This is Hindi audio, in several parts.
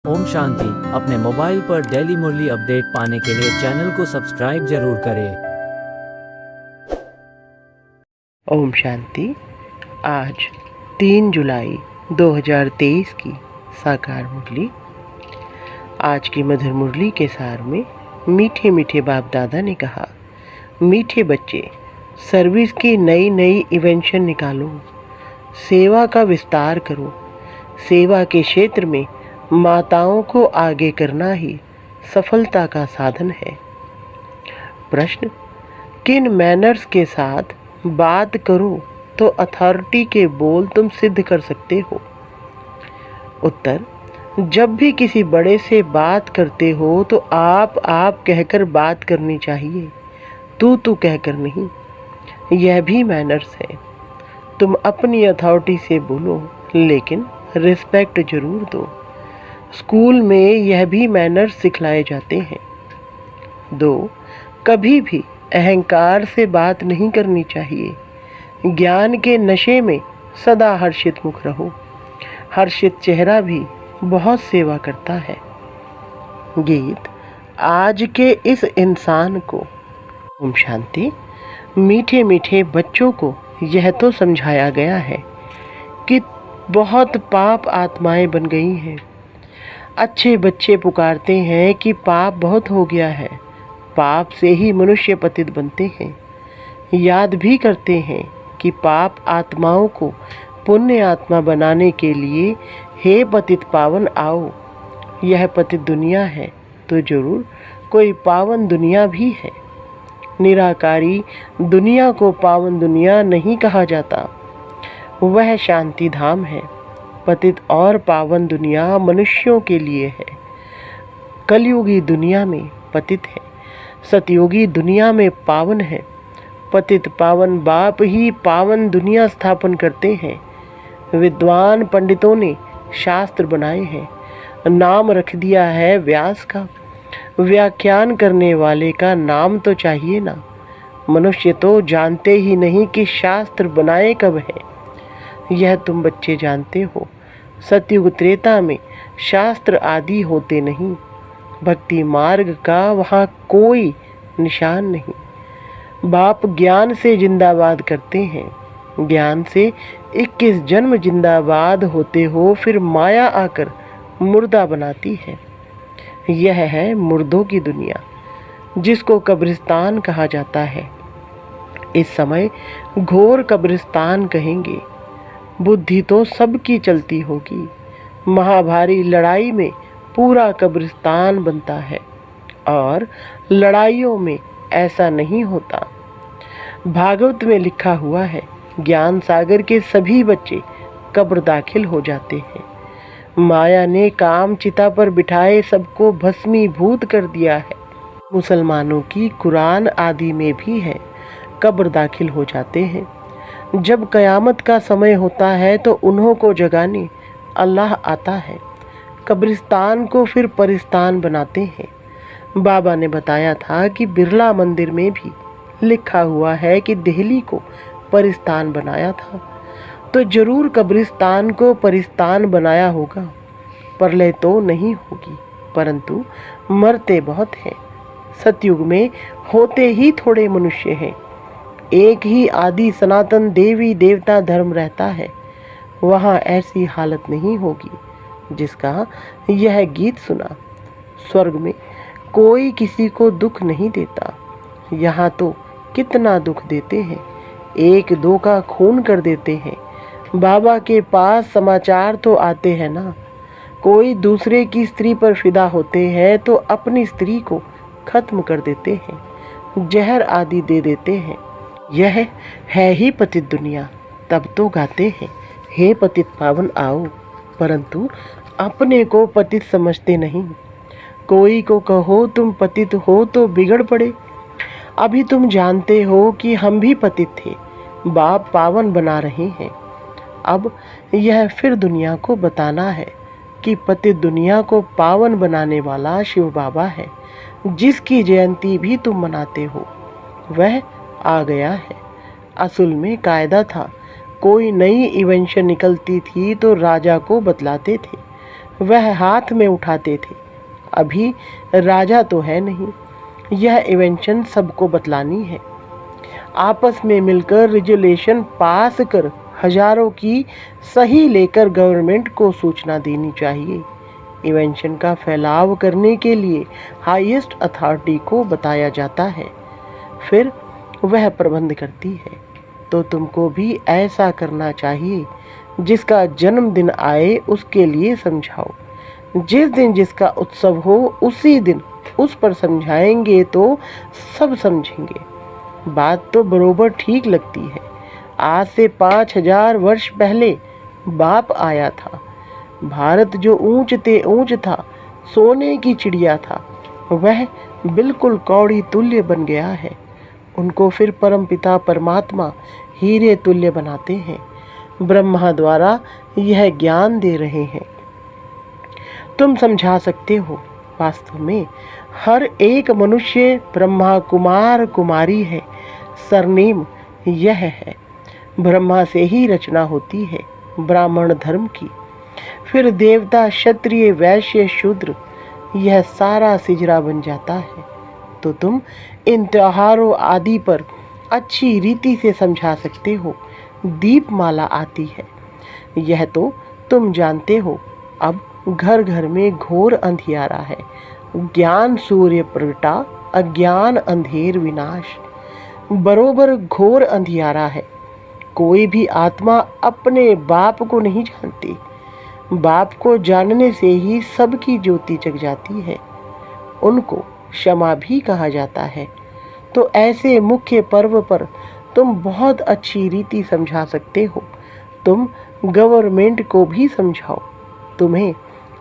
ओम शांति। अपने मोबाइल पर डेली मुरली अपडेट पाने के लिए चैनल को सब्सक्राइब जरूर करें। ओम शांति। आज 3 जुलाई 2023 की साकार मुरली। आज की मधुर मुरली के सार में मीठे मीठे बाप दादा ने कहा, मीठे बच्चे, सर्विस की नई नई इन्वेंशन निकालो, सेवा का विस्तार करो। सेवा के क्षेत्र में माताओं को आगे करना ही सफलता का साधन है। प्रश्न, किन मैनर्स के साथ बात करो तो अथॉरिटी के बोल तुम सिद्ध कर सकते हो? उत्तर, जब भी किसी बड़े से बात करते हो तो आप कहकर बात करनी चाहिए, तू कहकर नहीं। यह भी मैनर्स है। तुम अपनी अथॉरिटी से बोलो, लेकिन रिस्पेक्ट जरूर दो। स्कूल में यह भी मैनर्स सिखलाए जाते हैं। 2, कभी भी अहंकार से बात नहीं करनी चाहिए। ज्ञान के नशे में सदा हर्षित मुख रहो। हर्षित चेहरा भी बहुत सेवा करता है। गीत, आज के इस इंसान को। ओम शांति। मीठे मीठे बच्चों को यह तो समझाया गया है कि बहुत पाप आत्माएं बन गई हैं। अच्छे बच्चे पुकारते हैं कि पाप बहुत हो गया है। पाप से ही मनुष्य पतित बनते हैं। याद भी करते हैं कि पाप आत्माओं को पुण्य आत्मा बनाने के लिए, हे पतित पावन आओ। यह पतित दुनिया है तो जरूर कोई पावन दुनिया भी है। निराकारी दुनिया को पावन दुनिया नहीं कहा जाता, वह शांति धाम है। पतित और पावन दुनिया मनुष्यों के लिए है। कलयुगी दुनिया में पतित है, सतयुगी दुनिया में पावन है। पतित पावन बाप ही पावन दुनिया स्थापन करते हैं। विद्वान पंडितों ने शास्त्र बनाए हैं, नाम रख दिया है व्यास का। व्याख्यान करने वाले का नाम तो चाहिए ना। मनुष्य तो जानते ही नहीं कि शास्त्र बनाए कब है। यह तुम बच्चे जानते हो। सतयुग त्रेता में शास्त्र आदि होते नहीं। भक्ति मार्ग का वहाँ कोई निशान नहीं। बाप ज्ञान से जिंदाबाद करते हैं। ज्ञान से 21 जन्म जिंदाबाद होते हो, फिर माया आकर मुर्दा बनाती है। यह है मुर्दों की दुनिया, जिसको कब्रिस्तान कहा जाता है। इस समय घोर कब्रिस्तान कहेंगे। बुद्धि तो सबकी चलती होगी। महाभारी लड़ाई में पूरा कब्रिस्तान बनता है, और लड़ाइयों में ऐसा नहीं होता। भागवत में लिखा हुआ है, ज्ञान सागर के सभी बच्चे कब्र दाखिल हो जाते हैं। माया ने काम चिता पर बिठाए सबको भस्मीभूत कर दिया है। मुसलमानों की कुरान आदि में भी है, कब्र दाखिल हो जाते हैं। जब कयामत का समय होता है तो उन्हों को जगाने अल्लाह आता है। कब्रिस्तान को फिर परिस्तान बनाते हैं। बाबा ने बताया था कि बिरला मंदिर में भी लिखा हुआ है कि दिल्ली को परिस्तान बनाया था, तो जरूर कब्रिस्तान को परिस्तान बनाया होगा। प्रलय तो नहीं होगी, परंतु मरते बहुत हैं। सतयुग में होते ही थोड़े मनुष्य हैं। एक ही आदि सनातन देवी देवता धर्म रहता है। वहाँ ऐसी हालत नहीं होगी जिसका यह गीत सुना। स्वर्ग में कोई किसी को दुख नहीं देता। यहाँ तो कितना दुख देते हैं, 1-2 का खून कर देते हैं। बाबा के पास समाचार तो आते हैं ना। कोई दूसरे की स्त्री पर फिदा होते हैं तो अपनी स्त्री को खत्म कर देते हैं, जहर आदि दे देते हैं। यह है ही पतित दुनिया। तब तो गाते हैं, हे पतित पावन आओ, परंतु अपने को पतित समझते नहीं। कोई को कहो तुम पतित हो तो बिगड़ पड़े। अभी तुम जानते हो कि हम भी पतित थे, बाप पावन बना रहे हैं। अब यह फिर दुनिया को बताना है कि पतित दुनिया को पावन बनाने वाला शिव बाबा है, जिसकी जयंती भी तुम मनाते हो। वह आ गया है। असल में कायदा था, कोई नई इन्वेंशन निकलती थी तो राजा को बतलाते थे। वह हाथ में उठाते थे। अभी राजा तो है नहीं, यह इन्वेंशन सबको बतलानी है। आपस में मिलकर रेजोल्यूशन पास कर हजारों की सही लेकर गवर्नमेंट को सूचना देनी चाहिए। इन्वेंशन का फैलाव करने के लिए हाईएस्ट अथॉरिटी को बताया जाता है, फिर वह प्रबंध करती है। तो तुमको भी ऐसा करना चाहिए। जिसका जन्मदिन आए उसके लिए समझाओ। जिस दिन जिसका उत्सव हो उसी दिन उस पर समझाएंगे तो सब समझेंगे। बात तो बरोबर ठीक लगती है। आज से 5000 वर्ष पहले बाप आया था। भारत जो ऊंच ते ऊंच था, सोने की चिड़िया था, वह बिल्कुल कौड़ी तुल्य बन गया है। उनको फिर परमपिता परमात्मा हीरे तुल्य बनाते हैं। ब्रह्मा द्वारा यह ज्ञान दे रहे हैं। तुम समझा सकते हो। वास्तव में हर एक मनुष्य ब्रह्मा कुमार कुमारी है। सरनेम यह है। ब्रह्मा से ही रचना होती है ब्राह्मण धर्म की, फिर देवता क्षत्रिय वैश्य शूद्र, यह सारा सिजरा बन जाता है। तो तुम इन त्योहारों आदि पर अच्छी रीति से समझा सकते हो। दीपमाला आती है, यह तो तुम जानते हो। अब घर घर में घोर अंधियारा है। ज्ञान सूर्य प्रगटा, अज्ञान अंधेर विनाश। बरोबर घोर अंधियारा है। कोई भी आत्मा अपने बाप को नहीं जानती। बाप को जानने से ही सबकी ज्योति जग जाती है। उनको क्षमा भी कहा जाता है। तो ऐसे मुख्य पर्व पर तुम बहुत अच्छी रीति समझा सकते हो। तुम गवर्नमेंट को भी समझाओ। तुम्हें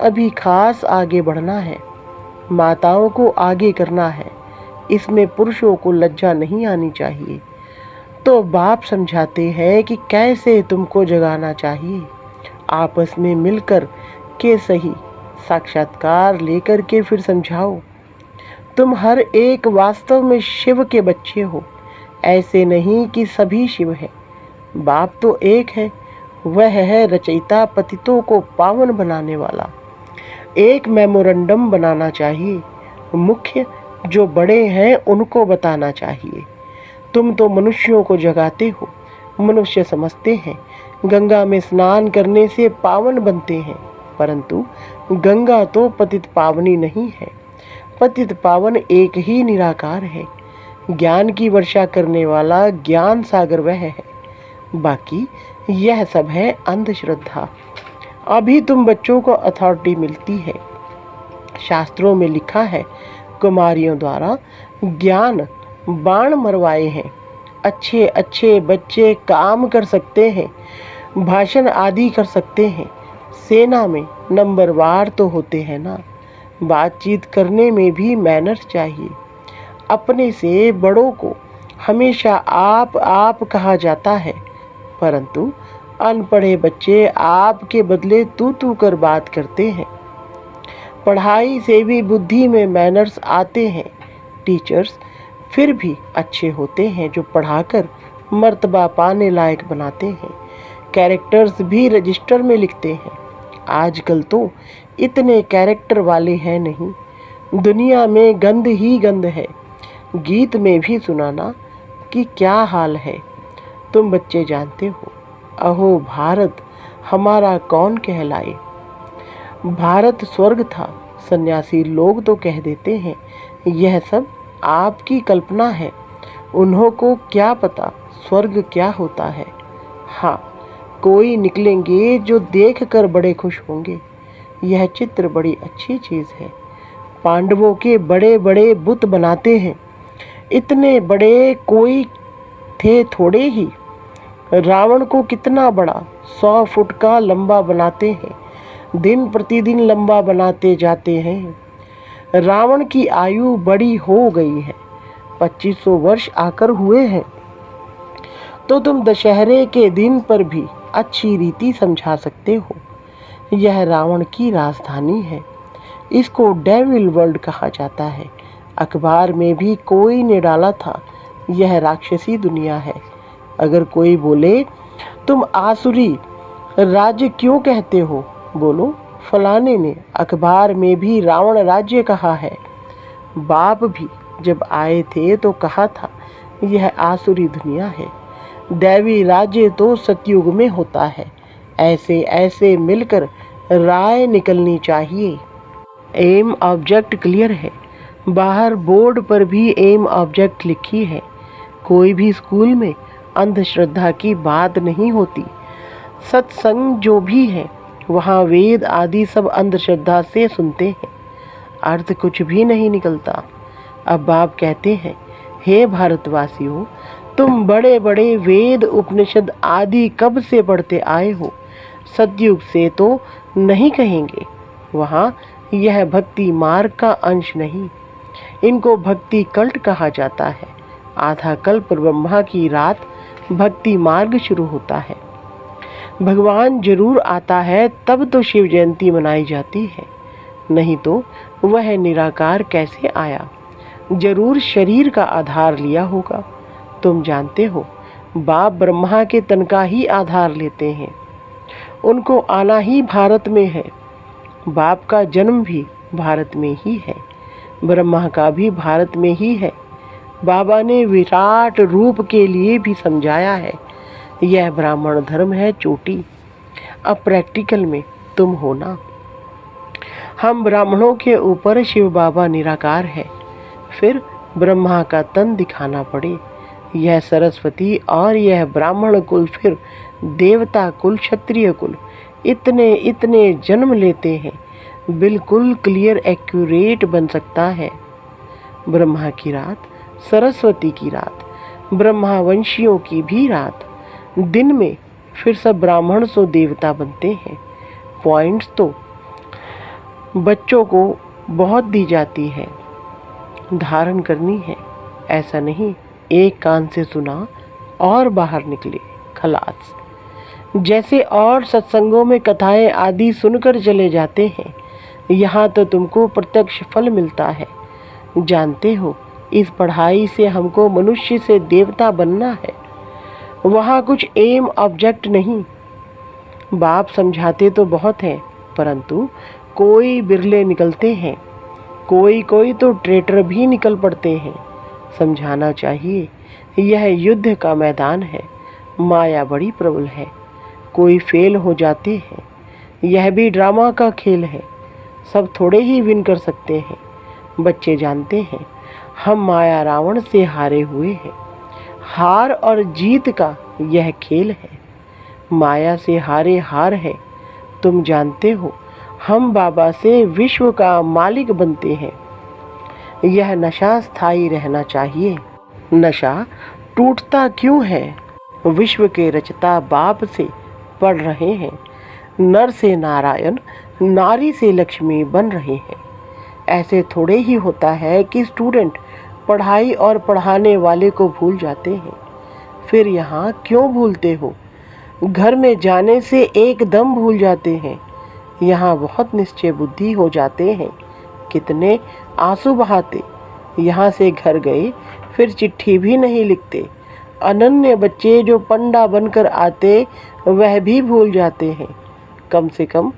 अभी खास आगे बढ़ना है। माताओं को आगे करना है। इसमें पुरुषों को लज्जा नहीं आनी चाहिए। तो बाप समझाते हैं कि कैसे तुमको जगाना चाहिए। आपस में मिलकर के सही साक्षात्कार लेकर के फिर समझाओ। तुम हर एक वास्तव में शिव के बच्चे हो। ऐसे नहीं कि सभी शिव है। बाप तो एक है। वह है रचयिता, पतितों को पावन बनाने वाला। एक मेमोरेंडम बनाना चाहिए। मुख्य जो बड़े हैं उनको बताना चाहिए। तुम तो मनुष्यों को जगाते हो। मनुष्य समझते हैं गंगा में स्नान करने से पावन बनते हैं, परंतु गंगा तो पतित पावनी नहीं है। पतित पावन एक ही निराकार है। ज्ञान की वर्षा करने वाला ज्ञान सागर वह है। बाकी यह सब है अंधश्रद्धा। अभी तुम बच्चों को अथॉरिटी मिलती है। शास्त्रों में लिखा है कुमारियों द्वारा ज्ञान बाण मरवाए हैं। अच्छे अच्छे बच्चे काम कर सकते हैं, भाषण आदि कर सकते हैं। सेना में नंबरवार तो होते हैं ना। बातचीत करने में भी मैनर्स चाहिए। अपने से बड़ों को हमेशा आप कहा जाता है, परंतु अनपढ़े बच्चे आपके बदले तू कर बात करते हैं। पढ़ाई से भी बुद्धि में मैनर्स आते हैं। टीचर्स फिर भी अच्छे होते हैं जो पढ़ाकर मर्तबा पाने लायक बनाते हैं। कैरेक्टर्स भी रजिस्टर में लिखते हैं। आजकल तो इतने कैरेक्टर वाले हैं नहीं। दुनिया में गंद ही गंद है। गीत में भी सुनाना कि क्या हाल है। तुम बच्चे जानते हो। अहो भारत हमारा कौन कहलाए। भारत स्वर्ग था। सन्यासी लोग तो कह देते हैं यह सब आपकी कल्पना है। उन्हों को क्या पता स्वर्ग क्या होता है। हाँ, कोई निकलेंगे जो देखकर बड़े खुश होंगे। यह चित्र बड़ी अच्छी चीज़ है। पांडवों के बड़े बड़े बुत बनाते हैं। इतने बड़े कोई थे थोड़े ही। रावण को कितना बड़ा 100 फुट का लंबा बनाते हैं। दिन प्रतिदिन लंबा बनाते जाते हैं। रावण की आयु बड़ी हो गई है। 2500 वर्ष आकर हुए हैं। तो तुम दशहरे के दिन पर भी अच्छी रीति समझा सकते हो। यह रावण की राजधानी है। इसको डेविल वर्ल्ड कहा जाता है। अखबार में भी कोई ने डाला था यह राक्षसी दुनिया है। अगर कोई बोले तुम आसुरी राज्य क्यों कहते हो, बोलो फलाने ने अखबार में भी रावण राज्य कहा है। बाप भी जब आए थे तो कहा था यह आसुरी दुनिया है, दैवी राज्य तो सतयुग में होता है। ऐसे ऐसे मिलकर राय निकलनी चाहिए। एम ऑब्जेक्ट क्लियर है। बाहर बोर्ड पर भी एम ऑब्जेक्ट लिखी है। कोई भी स्कूल में अंधश्रद्धा की बात नहीं होती। सत्संग जो भी है वहाँ वेद आदि सब अंधश्रद्धा से सुनते हैं, अर्थ कुछ भी नहीं निकलता। अब बाप कहते हैं, हे भारतवासियों, तुम बड़े बड़े वेद उपनिषद आदि कब से पढ़ते आए हो? सतयुग से तो नहीं कहेंगे। वहाँ यह भक्ति मार्ग का अंश नहीं, इनको भक्ति कल्ट कहा जाता है। आधा कल्प ब्रह्मा की रात भक्ति मार्ग शुरू होता है। भगवान जरूर आता है तब तो शिव जयंती मनाई जाती है, नहीं तो वह निराकार कैसे आया? जरूर शरीर का आधार लिया होगा। तुम जानते हो बाप ब्रह्मा के तन का ही आधार लेते हैं। उनको आना ही भारत में है। बाप का जन्म भी भारत में ही है, ब्रह्मा का भी भारत में ही है। बाबा ने विराट रूप के लिए भी समझाया है, यह ब्राह्मण धर्म है चोटी। अब प्रैक्टिकल में तुम हो ना। हम ब्राह्मणों के ऊपर शिव बाबा निराकार है, फिर ब्रह्मा का तन दिखाना पड़े। यह सरस्वती और यह ब्राह्मण कुल, फिर देवता कुल, क्षत्रिय कुल, इतने इतने जन्म लेते हैं। बिल्कुल क्लियर एक्यूरेट बन सकता है। ब्रह्मा की रात, सरस्वती की रात, ब्रह्मावंशियों की भी रात, दिन में फिर सब ब्राह्मण सो देवता बनते हैं। पॉइंट्स तो बच्चों को बहुत दी जाती है, धारण करनी है। ऐसा नहीं एक कान से सुना और बाहर निकले खलास। जैसे और सत्संगों में कथाएं आदि सुनकर चले जाते हैं, यहाँ तो तुमको प्रत्यक्ष फल मिलता है। जानते हो इस पढ़ाई से हमको मनुष्य से देवता बनना है। वहाँ कुछ एम ऑब्जेक्ट नहीं। बाप समझाते तो बहुत हैं, परंतु कोई बिरले निकलते हैं, कोई कोई तो ट्रेटर भी निकल पड़ते हैं। समझाना चाहिए यह युद्ध का मैदान है, माया बड़ी प्रबल है, कोई फेल हो जाते हैं। यह भी ड्रामा का खेल है, सब थोड़े ही विन कर सकते हैं। बच्चे जानते हैं हम माया रावण से हारे हुए हैं। हार और जीत का यह खेल है, माया से हारे हार है। तुम जानते हो हम बाबा से विश्व का मालिक बनते हैं। यह नशा स्थायी रहना चाहिए। नशा टूटता क्यों है? विश्व के रचता बाप से पढ़ रहे हैं। नर से नारायण, नारी से लक्ष्मी बन रहे हैं। ऐसे थोड़े ही होता है कि स्टूडेंट पढ़ाई और पढ़ाने वाले को भूल जाते हैं। फिर यहाँ क्यों भूलते हो? घर में जाने से एकदम भूल जाते हैं। यहाँ बहुत निश्चय बुद्धि हो जाते हैं। कितने आंसू बहाते। यहाँ से घर गए फिर चिट्ठी भी नहीं लिखते। अनन्य बच्चे जो पंडा बनकर आते वह भी भूल जाते हैं। कम से कम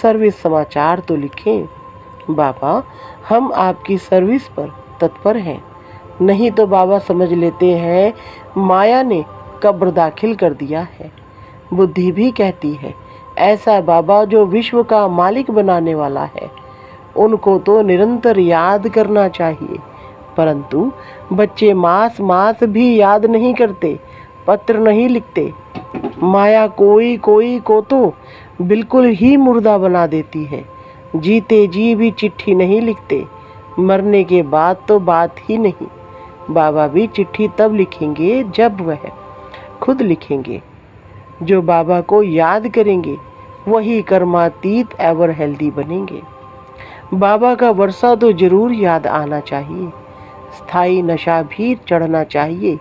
सर्विस समाचार तो लिखें। बाबा हम आपकी सर्विस पर तत्पर हैं, नहीं तो बाबा समझ लेते हैं माया ने कब्र दाखिल कर दिया है। बुद्धि भी कहती है ऐसा बाबा जो विश्व का मालिक बनाने वाला है, उनको तो निरंतर याद करना चाहिए। परंतु बच्चे मास मास भी याद नहीं करते, पत्र नहीं लिखते। माया कोई कोई को तो बिल्कुल ही मुर्दा बना देती है। जीते जी भी चिट्ठी नहीं लिखते, मरने के बाद तो बात ही नहीं। बाबा भी चिट्ठी तब लिखेंगे जब वह खुद लिखेंगे। जो बाबा को याद करेंगे वही कर्मातीत एवर हेल्दी बनेंगे। बाबा का वर्षा तो जरूर याद आना चाहिए, स्थायी नशा भी चढ़ना चाहिए।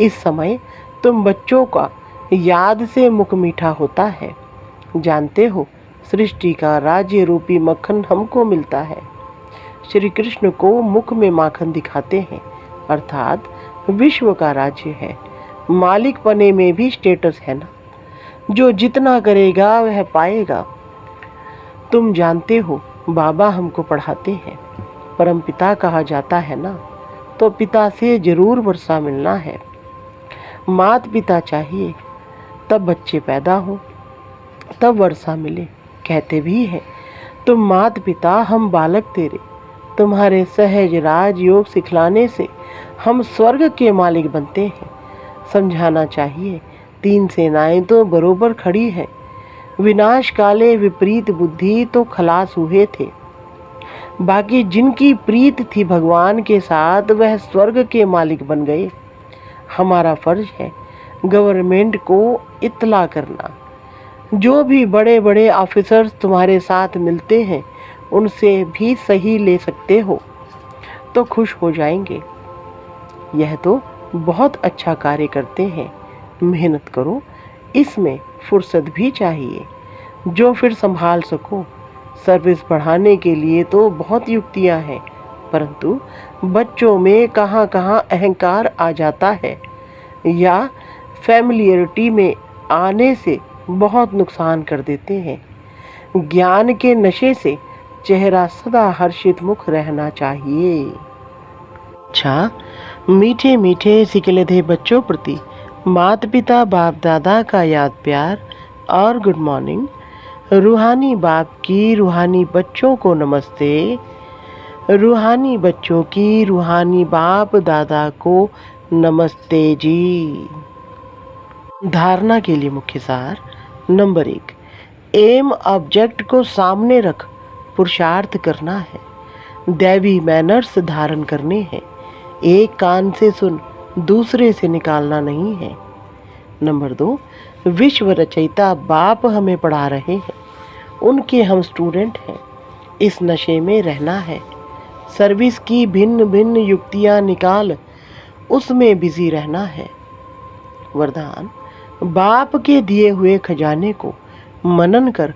इस समय तुम बच्चों का याद से मुख मीठा होता है। जानते हो सृष्टि का राज्य रूपी मक्खन हमको मिलता है। श्री कृष्ण को मुख में माखन दिखाते हैं, अर्थात विश्व का राज्य है। मालिक पने में भी स्टेटस है ना। जो जितना करेगा वह पाएगा। तुम जानते हो बाबा हमको पढ़ाते हैं, परम पिता कहा जाता है ना, तो पिता से जरूर वर्षा मिलना है। मात पिता चाहिए तब बच्चे पैदा हो, तब वर्षा मिले। कहते भी हैं तुम मात पिता हम बालक तेरे, तुम्हारे सहज राज योग सिखलाने से हम स्वर्ग के मालिक बनते हैं। समझाना चाहिए 3 सेनाएं तो बरोबर खड़ी हैं, विनाश काले विपरीत बुद्धि तो खलास हुए थे। बाकी जिनकी प्रीत थी भगवान के साथ वह स्वर्ग के मालिक बन गए। हमारा फर्ज है गवर्नमेंट को इत्तला करना। जो भी बड़े बड़े ऑफिसर्स तुम्हारे साथ मिलते हैं उनसे भी सही ले सकते हो तो खुश हो जाएंगे। यह तो बहुत अच्छा कार्य करते हैं, मेहनत करो, इसमें फुर्सत भी चाहिए जो फिर संभाल सको। सर्विस बढ़ाने के लिए तो बहुत युक्तियां हैं, परंतु बच्चों में कहाँ कहाँ अहंकार आ जाता है या फैमिलियरिटी में आने से बहुत नुकसान कर देते हैं। ज्ञान के नशे से चेहरा सदा हर्षित मुख रहना चाहिए। अच्छा, मीठे मीठे सिकलधे बच्चों प्रति माता पिता बाप दादा का याद प्यार और गुड मॉर्निंग। रूहानी बाप की रूहानी बच्चों को नमस्ते। रूहानी बच्चों की रूहानी बाप दादा को नमस्ते जी। धारणा के लिए मुख्य सार। नंबर 1, एम ऑब्जेक्ट को सामने रख पुरुषार्थ करना है। दैवी मैनर्स धारण करने हैं। एक कान से सुन, दूसरे से निकालना नहीं है। नंबर 2, विश्व रचयिता बाप हमें पढ़ा रहे हैं, उनके हम स्टूडेंट हैं। इस नशे में रहना है। सर्विस की भिन्न भिन्न युक्तियां निकाल, उसमें बिजी रहना है। वरदान, बाप के दिए हुए खजाने को मनन कर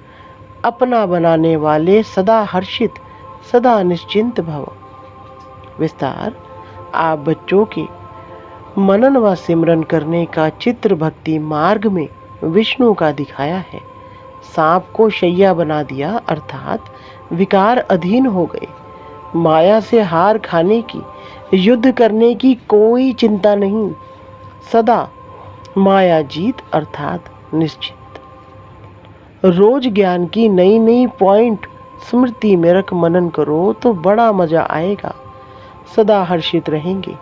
अपना बनाने वाले सदा हर्षित सदा निश्चिंत भव। विस्तार, आप बच्चों के मनन व सिमरन करने का चित्र भक्ति मार्ग में विष्णु का दिखाया है। सांप को शैया बना दिया, अर्थात विकार अधीन हो गए। माया से हार खाने की, युद्ध करने की कोई चिंता नहीं। सदा माया जीत अर्थात निश्चित। रोज ज्ञान की नई नई पॉइंट स्मृति में रख मनन करो तो बड़ा मजा आएगा। सदा हर्षित रहेंगे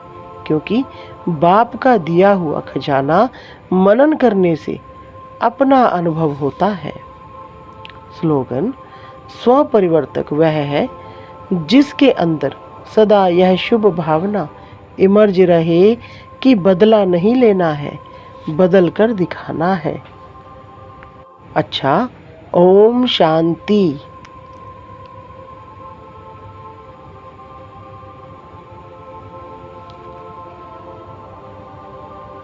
क्योंकि बाप का दिया हुआ खजाना मनन करने से अपना अनुभव होता है। स्लोगन, स्व परिवर्तक वह है जिसके अंदर सदा यह शुभ भावना इमर्ज रहे कि बदला नहीं लेना है, बदल कर दिखाना है। अच्छा, ओम शांति।